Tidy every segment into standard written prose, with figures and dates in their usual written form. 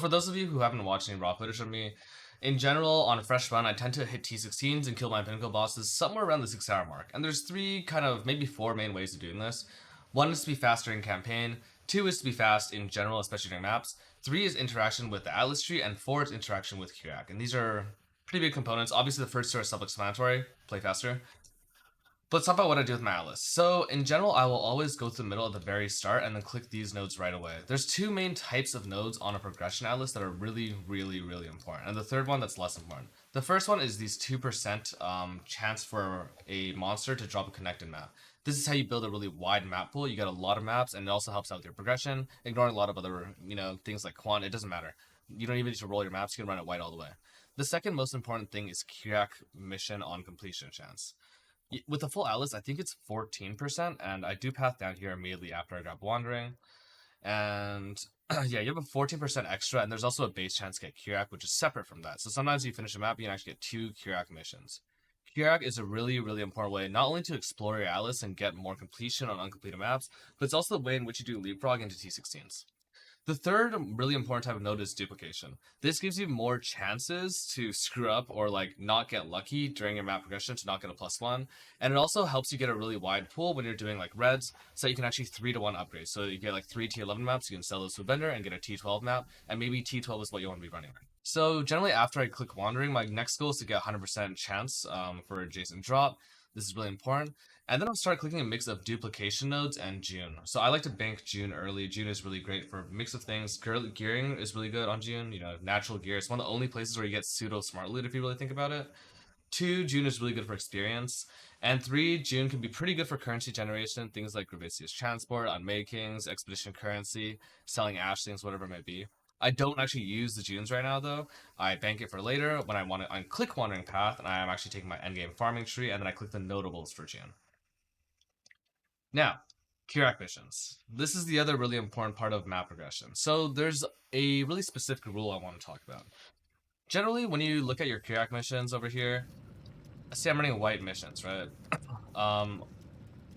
for those of you who haven't watched any raw footage of me, in general, on a fresh run, I tend to hit T16s and kill my Pinnacle bosses somewhere around the 6-hour mark. And there's maybe four main ways of doing this. One is to be faster in campaign, two is to be fast in general, especially during maps, three is interaction with the Atlas tree, and four is interaction with Kirac. And these are pretty big components. Obviously, the first two are self-explanatory, play faster. But let's talk about what I do with my Atlas. So in general, I will always go to the middle at the very start and then click these nodes right away. There's two main types of nodes on a progression Atlas that are really important. And the third one that's less important. The first one is these 2% chance for a monster to drop a connected map. This is how you build a really wide map pool. You get a lot of maps and it also helps out with your progression. Ignoring a lot of other, things like quant, it doesn't matter. You don't even need to roll your maps, you can run it white all the way. The second most important thing is Kirac mission on completion chance. With the full Atlas, I think it's 14%, and I do path down here immediately after I grab Wandering. And yeah, you have a 14% extra, and there's also a base chance to get Kirac, which is separate from that. So sometimes you finish a map, you can actually get 2 Kirac missions. Kirac is a really important way, not only to explore your Atlas and get more completion on uncompleted maps, but it's also the way in which you do leapfrog into T16s. The third really important type of node is duplication. This gives you more chances to screw up or not get lucky during your map progression to not get a +1. And it also helps you get a really wide pool when you're doing reds, so you can actually 3-to-1 upgrade. So you get 3 T11 maps, you can sell those to a vendor and get a T12 map, and maybe T12 is what you want to be running. So generally after I click Wandering, my next goal is to get 100% chance for adjacent drop. This is really important. And then I'll start clicking a mix of duplication nodes and June. So I like to bank June early. June is really great for a mix of things. Gearing is really good on June. Natural gear. It's one of the only places where you get pseudo smart loot if you really think about it. 2, June is really good for experience. And 3, June can be pretty good for currency generation. Things like Gravicious Transport, Unmakings, Expedition Currency, selling Ashlings, whatever it may be. I don't actually use the Junes right now though. I bank it for later when I want to unclick Wandering Path, and I am actually taking my endgame farming tree, and then I click the notables for June. Now, Kirac missions. This is the other really important part of map progression. So there's a really specific rule I want to talk about. Generally, when you look at your Kirac missions over here, say I'm running white missions, right?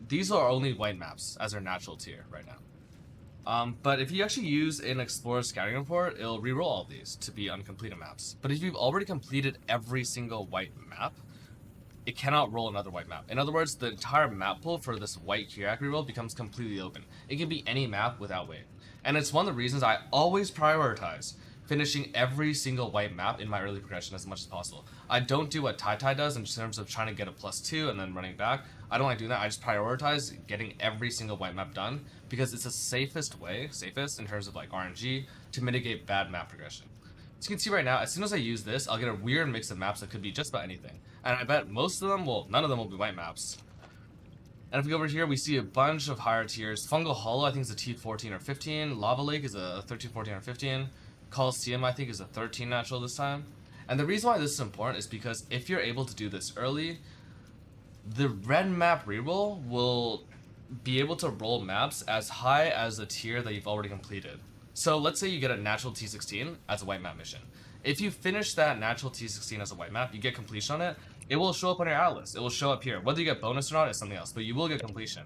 These are only white maps as their natural tier right now. But if you actually use an Explorer Scouting Report, it'll reroll all of these to be uncompleted maps. But if you've already completed every single white map, it cannot roll another white map. In other words, the entire map pool for this white Kirac reroll becomes completely open. It can be any map without weight. And it's one of the reasons I always prioritize finishing every single white map in my early progression as much as possible. I don't do what Tai does in terms of trying to get a +2 and then running back. I don't like doing that. I just prioritize getting every single white map done because it's the safest in terms of RNG, to mitigate bad map progression. So you can see right now, as soon as I use this, I'll get a weird mix of maps that could be just about anything. And I bet most of them, well, none of them will be white maps. And if we go over here, we see a bunch of higher tiers. Fungal Hollow, I think, is a T14 or 15. Lava Lake is a 13, 14, or 15. Coliseum, I think, is a 13 natural this time. And the reason why this is important is because if you're able to do this early, the red map reroll will be able to roll maps as high as the tier that you've already completed. So let's say you get a natural T16 as a white map mission. If you finish that natural T16 as a white map, you get completion on it, it will show up on your Atlas. It will show up here. Whether you get bonus or not is something else, but you will get completion.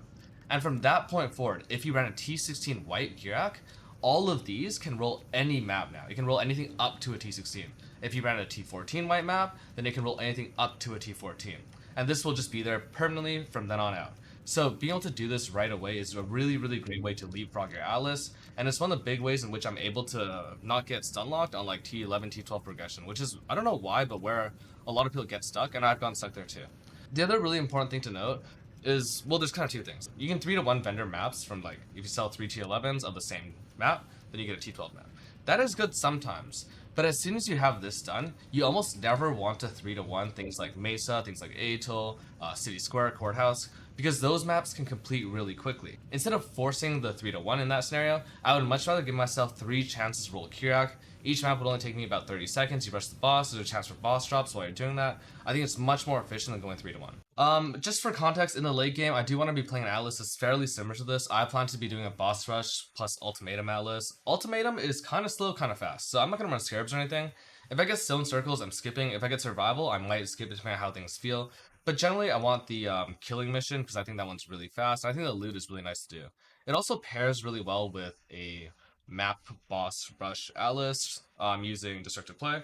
And from that point forward, if you ran a T16 white Kirac, all of these can roll any map now. It can roll anything up to a T16. If you ran a T14 white map, then it can roll anything up to a T14. And this will just be there permanently from then on out. So being able to do this right away is a really great way to leapfrog your Atlas, and it's one of the big ways in which I'm able to not get stun locked on T11, T12 progression, which is, I don't know why, but where a lot of people get stuck, and I've gotten stuck there too. The other really important thing to note is, well, there's kind of two things. You can 3-to-1 vendor maps from if you sell 3 T11s of the same map, then you get a T12 map. That is good sometimes, but as soon as you have this done, you almost never want to 3-to-1 things like Mesa, things like Atoll, City Square, Courthouse, because those maps can complete really quickly. Instead of forcing the 3-to-1 in that scenario, I would much rather give myself 3 chances to roll Kirac. Each map would only take me about 30 seconds. You rush the boss, there's a chance for boss drops while you're doing that. I think it's much more efficient than going 3-to-1. Just for context, in the late game, I do want to be playing an Atlas that's fairly similar to this. I plan to be doing a boss rush plus Ultimatum Atlas. Ultimatum is kind of slow, kind of fast, so I'm not going to run Scarabs or anything. If I get Stone Circles, I'm skipping. If I get Survival, I might skip it depending on how things feel. But generally, I want the killing mission because I think that one's really fast. I think the loot is really nice to do. It also pairs really well with a map boss rush Atlas using destructive play.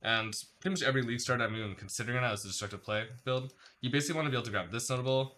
And pretty much every league start I'm even considering it as a destructive play build. You basically want to be able to grab this notable,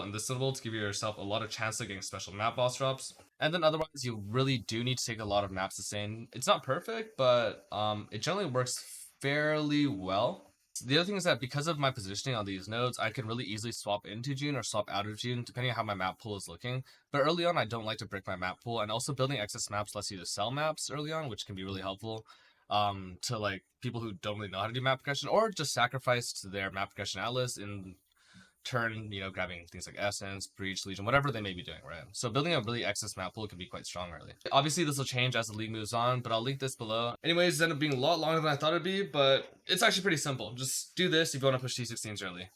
and this notable to give yourself a lot of chance of getting special map boss drops. And then otherwise, you really do need to take a lot of maps sustain. It's not perfect, but it generally works fairly well. The other thing is that because of my positioning on these nodes, I can really easily swap into June or swap out of June, depending on how my map pool is looking. But early on, I don't like to break my map pool, and also building excess maps lets you to sell maps early on, which can be really helpful to like people who don't really know how to do map progression, or just sacrifice to their map progression atlas in turn, you know, grabbing things like Essence, Breach, Legion, whatever they may be doing, right? So building a really excess map pool can be quite strong early. Obviously, this will change as the league moves on, but I'll link this below. Anyways, it ended up being a lot longer than I thought it'd be, but it's actually pretty simple. Just do this if you want to push T16s early.